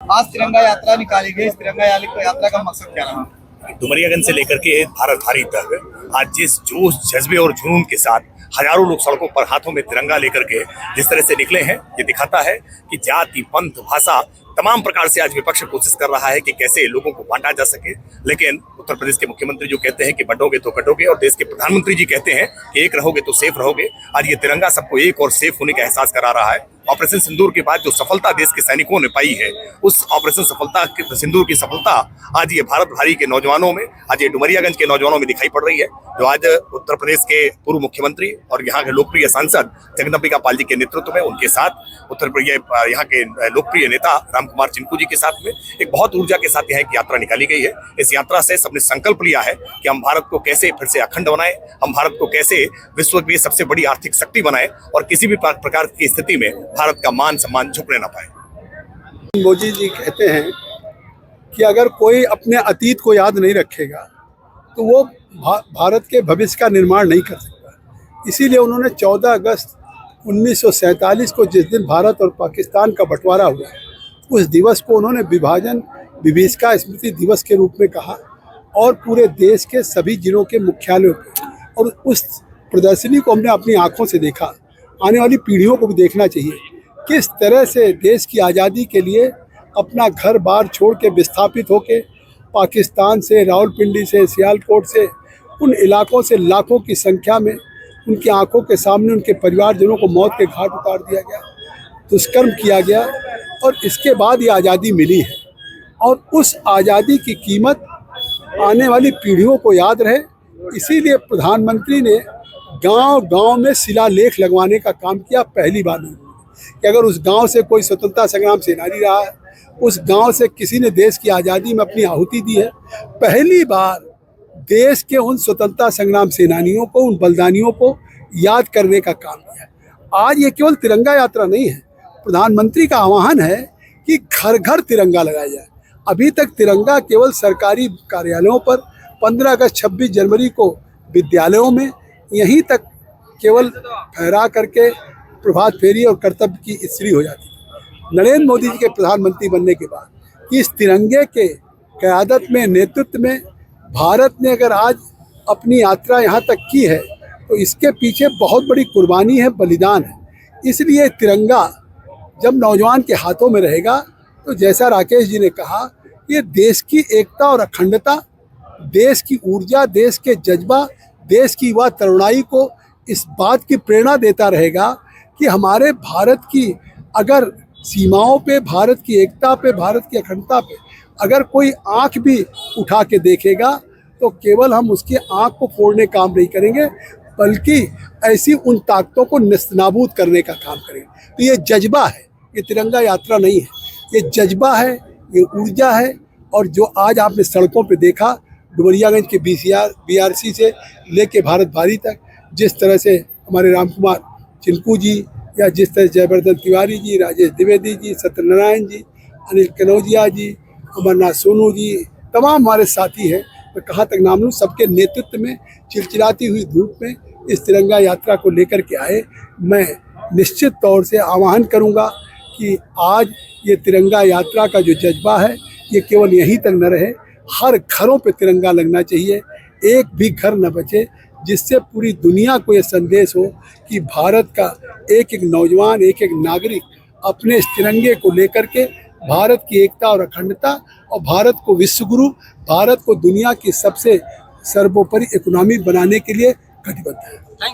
आज तिरंगा यात्रा निकाली गई। इस तिरंगा यात्रा का मकसद क्या रहा? डुमरियागंज से लेकर के भारत भारी तक आज जिस जोश जज्बे और जुनून के साथ हजारों लोग सड़कों पर हाथों में तिरंगा लेकर के जिस तरह से निकले हैं, ये दिखाता है कि जाति, पंथ, भाषा तमाम प्रकार से आज विपक्ष कोशिश कर रहा है कि कैसे लोगों को बांटा जा सके। लेकिन उत्तर प्रदेश के मुख्यमंत्री जो कहते हैं कि बंटोगे तो कटोगे, और देश के प्रधानमंत्री जी कहते हैं कि एक रहोगे तो सेफ रहोगे। आज ये तिरंगा सबको एक और सेफ होने का एहसास करा रहा है। ऑपरेशन सिंदूर के बाद जो सफलता देश के सैनिकों ने पाई है, उस ऑपरेशन सिंदूर की सफलता आज ये भारत भारी के नौजवानों में, आज ये डुमरियागंज के नौजवानों में दिखाई पड़ रही है, जो आज उत्तर प्रदेश के पूर्व मुख्यमंत्री और यहाँ के लोकप्रिय सांसद जगदम्बिका पाल जी के नेतृत्व में, उनके साथ उत्तर प्रदेश यहाँ के लोकप्रिय नेता रामकुमार चिंकू जी के साथ में एक बहुत ऊर्जा के साथ यहाँ एक यात्रा निकाली गई है। इस यात्रा से सबने संकल्प लिया है कि हम भारत को कैसे फिर से अखंड बनाएं, हम भारत को कैसे विश्व की सबसे बड़ी आर्थिक शक्ति बनाएं और किसी भी प्रकार की स्थिति में भारत का मान सम्मान झुकने ना पाए। मोदी जी कहते हैं कि अगर कोई अपने अतीत को याद नहीं रखेगा तो वो भारत के भविष्य का निर्माण नहीं कर सकता। इसीलिए उन्होंने 14 अगस्त 1947 को, जिस दिन भारत और पाकिस्तान का बंटवारा हुआ, उस दिवस को उन्होंने विभाजन विभीषिका स्मृति दिवस के रूप में कहा और पूरे देश के सभी जिलों के मुख्यालयों पर, और उस प्रदर्शनी को हमने अपनी आँखों से देखा। आने वाली पीढ़ियों को भी देखना चाहिए किस तरह से देश की आज़ादी के लिए अपना घर बार छोड़ के विस्थापित होके पाकिस्तान से, रावलपिंडी से, सियालकोट से, उन इलाकों से लाखों की संख्या में उनकी आंखों के सामने उनके परिवारजनों को मौत के घाट उतार दिया गया, दुष्कर्म किया गया, और इसके बाद ये आज़ादी मिली है। और उस आज़ादी की कीमत आने वाली पीढ़ियों को याद रहे, इसीलिए प्रधानमंत्री ने गांव-गांव में शिलालेख लगवाने का काम किया। पहली बार नहीं कि अगर उस गांव से कोई स्वतंत्रता संग्राम सेनानी रहा है, उस गांव से किसी ने देश की आज़ादी में अपनी आहुति दी है, पहली बार देश के उन स्वतंत्रता संग्राम सेनानियों को, उन बलिदानियों को याद करने का काम किया। आज ये केवल तिरंगा यात्रा नहीं है, प्रधानमंत्री का आह्वान है कि घर घर तिरंगा लगाया जाए। अभी तक तिरंगा केवल सरकारी कार्यालयों पर, 15 अगस्त 26 जनवरी को विद्यालयों में, यहीं तक केवल फहरा करके प्रभात फेरी और कर्तव्य की इस्त्री हो जाती है। नरेंद्र मोदी जी के प्रधानमंत्री बनने के बाद इस तिरंगे के क़यादत में, नेतृत्व में भारत ने अगर आज अपनी यात्रा यहाँ तक की है तो इसके पीछे बहुत बड़ी कुर्बानी है, बलिदान है। इसलिए तिरंगा जब नौजवान के हाथों में रहेगा तो जैसा राकेश जी ने कहा, ये देश की एकता और अखंडता, देश की ऊर्जा, देश के जज्बा, देश की युवा तरुणाई को इस बात की प्रेरणा देता रहेगा कि हमारे भारत की अगर सीमाओं पे, भारत की एकता पे, भारत की अखंडता पे अगर कोई आंख भी उठा के देखेगा तो केवल हम उसकी आंख को फोड़ने काम नहीं करेंगे, बल्कि ऐसी उन ताकतों को नेस्तनाबूद करने का काम करेंगे। तो ये जज्बा है, ये तिरंगा यात्रा नहीं है, ये जज्बा है, ये ऊर्जा है। और जो आज आपने सड़कों पे देखा, डुमरियागंज के BRC से लेके भारत भारी तक, जिस तरह से हमारे रामकुमार चिंकू जी, या जिस तरह जयवर्धन तिवारी जी, राजेश द्विवेदी जी, सत्यनारायण जी, अनिल कनौजिया जी, अमरनाथ सोनू जी, तमाम हमारे साथी हैं, मैं कहाँ तक नाम लूँ, सबके नेतृत्व में चिलचिलाती हुई धूप में इस तिरंगा यात्रा को लेकर के आए। मैं निश्चित तौर से आह्वान करूँगा कि आज ये तिरंगा यात्रा का जो जज्बा है, ये केवल यहीं तक न रहे, हर घरों पे तिरंगा लगना चाहिए, एक भी घर न बचे, जिससे पूरी दुनिया को ये संदेश हो कि भारत का एक एक नौजवान, एक एक नागरिक अपने इस तिरंगे को लेकर के भारत की एकता और अखंडता और भारत को विश्वगुरु, भारत को दुनिया की सबसे सर्वोपरि इकोनॉमी बनाने के लिए कटिबद्ध है।